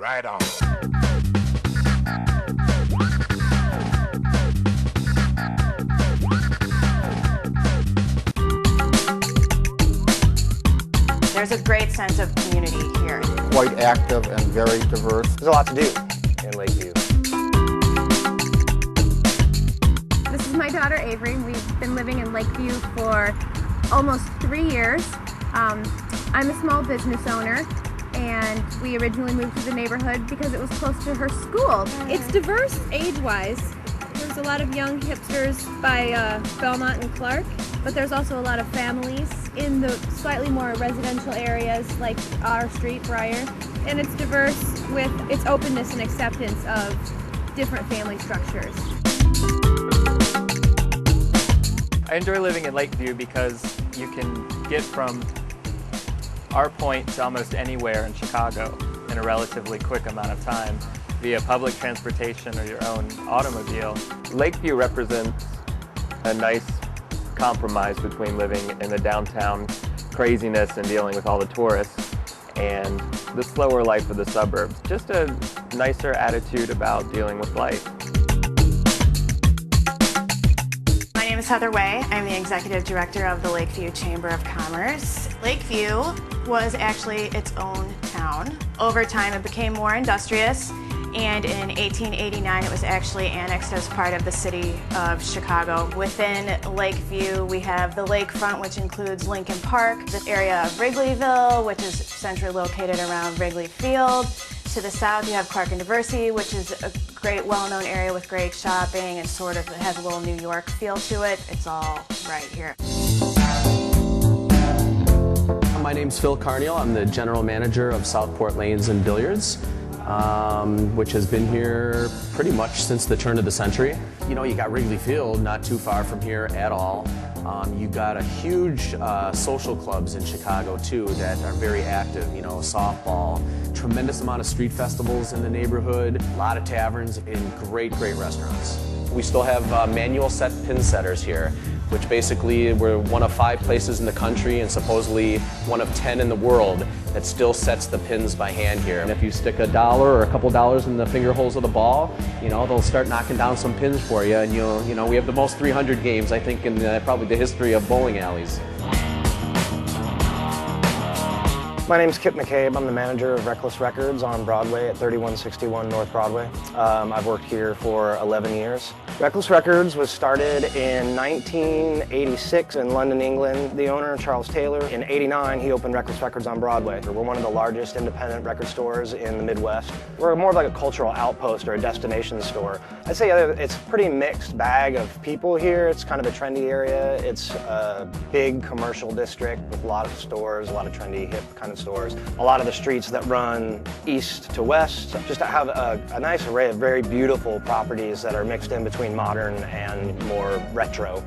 Right on. There's a great sense of community here. Quite active and very diverse. There's a lot to do in Lakeview. This is my daughter Avery. We've been living in Lakeview for almost 3 years. I'm a small business owner, and we originally moved to the neighborhood because it was close to her school. It's diverse age-wise. There's a lot of young hipsters by Belmont and Clark, but there's also a lot of families in the slightly more residential areas like our street, Briar. And it's diverse with its openness and acceptance of different family structures. I enjoy living in Lakeview because you can get from our point to almost anywhere in Chicago in a relatively quick amount of time via public transportation or your own automobile. Lakeview represents a nice compromise between living in the downtown craziness and dealing with all the tourists and the slower life of the suburbs. Just a nicer attitude about dealing with life. My name is Heather Way. I'm the Executive Director of the Lakeview Chamber of Commerce. Lakeview was actually its own town. Over time it became more industrious, and in 1889 it was actually annexed as part of the city of Chicago. Within Lakeview we have the lakefront, which includes Lincoln Park, the area of Wrigleyville, which is centrally located around Wrigley Field. To the south you have Clark and Diversey, which is a great well-known area with great shopping and sort of has a little New York feel to it. It's all right here. My name's Phil Carniel. I'm the General Manager of Southport Lanes and Billiards, which has been here pretty much since the turn of the century. You know, you got Wrigley Field not too far from here at all. You got a huge social clubs in Chicago too that are very active, you know, softball, tremendous amount of street festivals in the neighborhood, a lot of taverns and great restaurants. We still have manual set pin setters here, which basically we're one of 5 places in the country and supposedly one of 10 in the world that still sets the pins by hand here. And if you stick $1 or a couple dollars in the finger holes of the ball, you know, they'll start knocking down some pins for you. And you know, we have the most 300 games, I think, in probably the history of bowling alleys. My name's Kip McCabe. I'm the manager of Reckless Records on Broadway at 3161 North Broadway. I've worked here for 11 years. Reckless Records was started in 1986 in London, England. The owner, Charles Taylor, in '89 he opened Reckless Records on Broadway. We're one of the largest independent record stores in the Midwest. We're more of like a cultural outpost or a destination store. I'd say it's a pretty mixed bag of people here. It's kind of a trendy area. It's a big commercial district with a lot of stores, a lot of trendy, hip kind of stores. A lot of the streets that run east to west just have a nice array of very beautiful properties that are mixed in between modern and more retro.